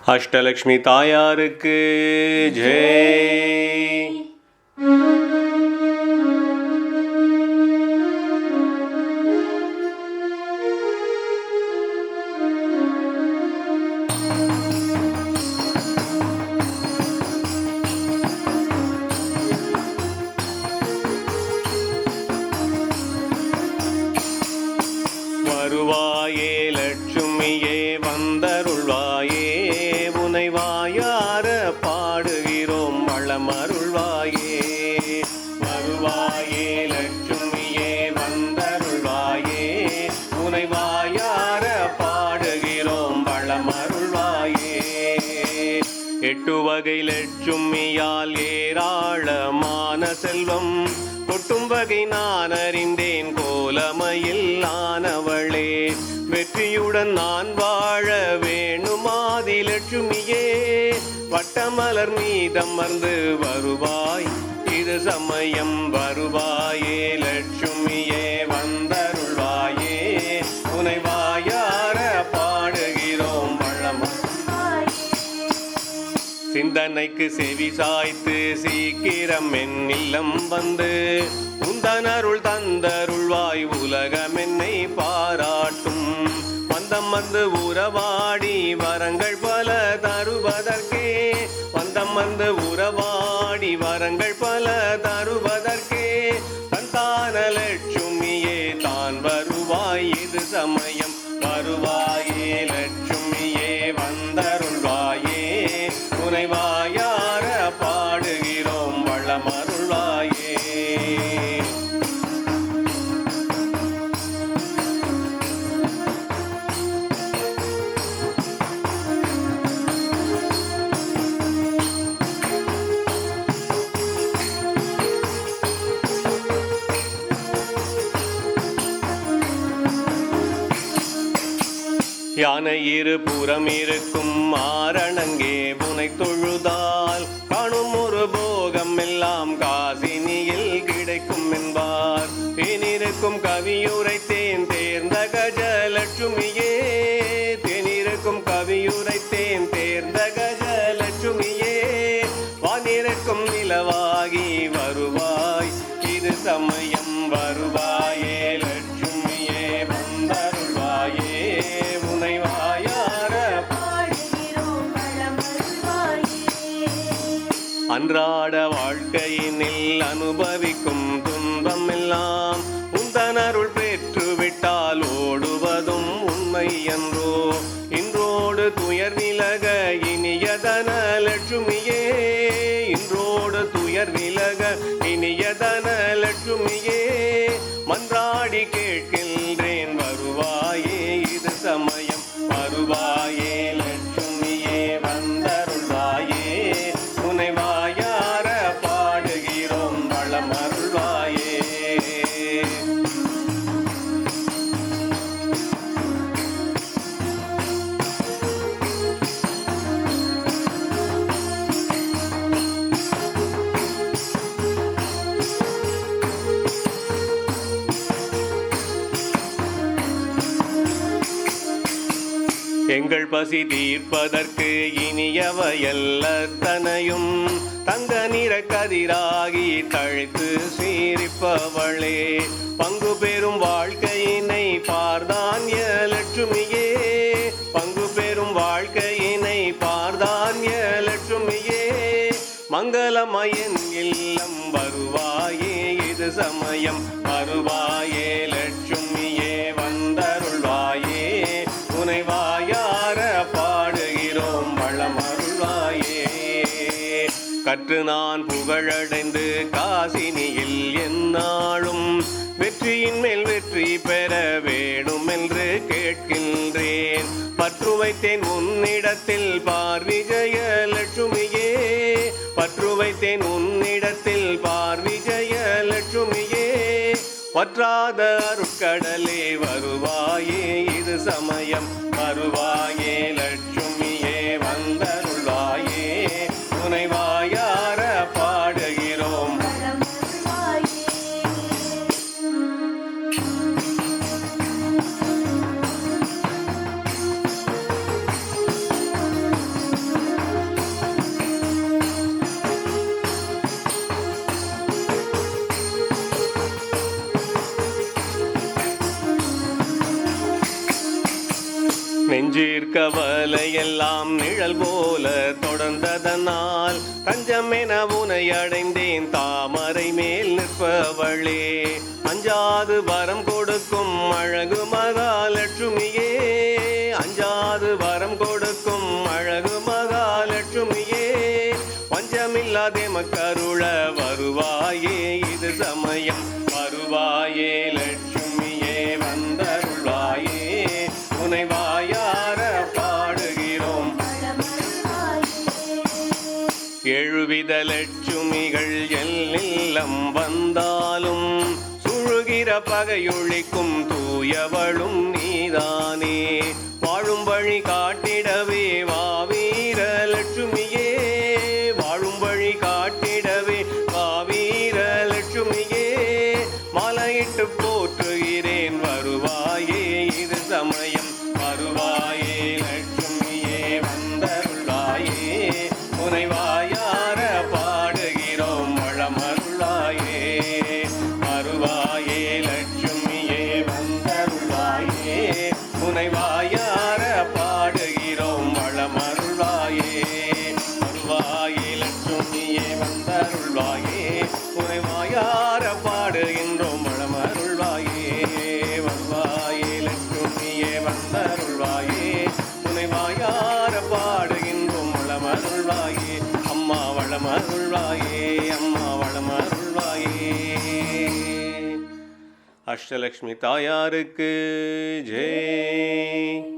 அஷ்டலக்ஷ்மி தாயாருக்கு ஜெய். வருவாயே லட்சுமியே வந்தருள்வாயே, உனை வாயார பாடுகிறோம் வளமருள்வாயே. வருவாயே லட்சுமியே வந்தருள்வாயே, உனை வாயார பாடுகிறோம் வளமருள்வாயே. எட்டு வகை லட்சுமியால் ஏராளமான செல்வம் கொட்டும் வகை நான் அறிந்தேன், கோலமையில் ஆனவளே. வெற்றியுடன் நான் வாழ வேணுமாதி லட்சுமியே, வட்டமலர் மீதமர்ந்து வருவாய் இது சமயம். வருவாயே லட்சுமியே வந்தருள்வாயே, உனை வாயார பாடுகிறோம் வளமருள்வாயே. சிந்தனைக்கு செவி சாய்த்து சீக்கிரம் என் இல்லம் வந்து உந்தனருள் தந்தருள்வாய், உலகம் என்னை பாராட்டும். வந்தம் வந்து உறவாடி வரங்கள் பல தருவதற்கே, வந்தம் வந்து உறவாடி வரங்கள் பல தருவதற்கே, சந்தான லட்சுமியே தான் வருவாய் இது சமயம். வருவாயே லட்சுமியே வந்தருள்வாயே, உனை வாயார பாடுகிறோம் வளமருள்வாயே. யானை இரு புறம் இருக்கும் மாரணங்கே உனை தொழுதால் காணும் ஒரு போகம் எல்லாம் காசினியில் கிடைக்கும் என்பார். தேனிருக்கும் கவியுரைத்தேன் தேர்ந்த கஜலட்சுமியே, தேனிருக்கும் கவியுரைத்தேன் தேர்ந்த கஜலட்சுமியே. வானிருக்கும் நிலவாகி வருவாய் இது சமயம். வருவாயே லட்சுமியே வந்தருள்வாயே, உனை வாயார பாடுகிறோம் வளமருள்வாயே. அன்றாட வாழ்க்கையினில் அனுபவிக்கும் துன்பம் எல்லாம் உந்தனருள் பெற்றுவிட்டால் ஓடுவதும் உண்மை என்றோ. இன்றோடு துயர் விலக இனியதன லட்சுமியே, இன்றோடு துயர் விலக இனியதன லட்சுமியே. மன்றாடி கேட்கின்றேன் வருவாயே இது சமயம். வருவாயே லட்சுமியே வந்தருள்வாயே, உனை வாயார பாடுகிறோம் வளமருள்வாயே. எங்கள் பசி தீர்ப்பதற்கு இனியவையல்லத்தனையும் தங்க நிற கதிராகி தழைத்து சீரிப்பவளே. பங்கு பெறும் வாழ்க்கையினை பார்தான்ய லட்சுமியே, பங்கு பெறும் வாழ்க்கையினை பார்தான்ய லட்சுமியே. மங்களமயன் இல்லம் வருவாயே இது சமயம். வருவாயே லட்சுமியே வந்தருள்வாயே, உனை வாயார பாடுகிறோம் வளமருள்வாயே. கற்று நான் புகழடைந்து காசினியில் எந்நாளும் வெற்றியின் மேல் வெற்றி பெற வேணும் என்று கேட்கின்றேன். பற்று வைத்தேன் உன்னிடத்தில் பார் விஜய லட்சுமியே, பற்று வைத்தேன் உன்னிடத்தில் பார் விஜய லட்சுமியே. வற்றாத அருட்கடலே வருவாயே இது சமயம். வருவாயே லட்சுமியே வந்தருள்வாயே, உனை வாயார பாடுகிறோம். கவலையெல்லாம் நிழல் போல தொடர்ந்ததனால் தஞ்சமென உனை அடைந்தேன் தாமரை மேல் நிற்பவளே. அஞ்சாது வரம் கொடுக்கும் அழகு மகாலட்சுமியே, அஞ்சாது வரம் கொடுக்கும் அழகு மகாலட்சுமியே, பஞ்சமில்லாதே மக்கருள வருவாயே இது சமயம். வருவாயே லட்சுமியே வந்தருள்வாயே, உனை வாயார பாடுகிறோம். எழுவித லட்சுமிகள் எல்லில்லம் வந்தாலும் சுழுகிற பகையொழிக்கும் தூயவளும் நீதானே. வாழும் வழி காட்டிடவே வாவீர லட்சுமியே, வாழும் வழி காட்டிடவே வாவீர லட்சுமியே, மலையிட்டு போற்றுகிறேன் வருவாயே இது சமயம். வருவாயே லட்சுமியே வந்தருள்வாயே, உனை வாயார பாடுகிறோம் வளமருளாயே. வருவாயே லட்சுமியே வந்தருள்வாயே, உனை வாயார பாடுகிறோம் வளமருளாயே. வருவாயே லட்சுமியே வந்தருள்வாயே, உனை வாயார பாடுகின்றோம் வளமருள்வாயே. வருவாயே லட்சுமியே வந்தருள்வாயே, உனை வாயார பாடுகின்றோம் வளமருள்வாயே. அம்மா வளமருள்வாயே, அம்மா வளமருள்வாயே. அஷ்டலக்ஷ்மி தாயாருக்கு ஜெய்.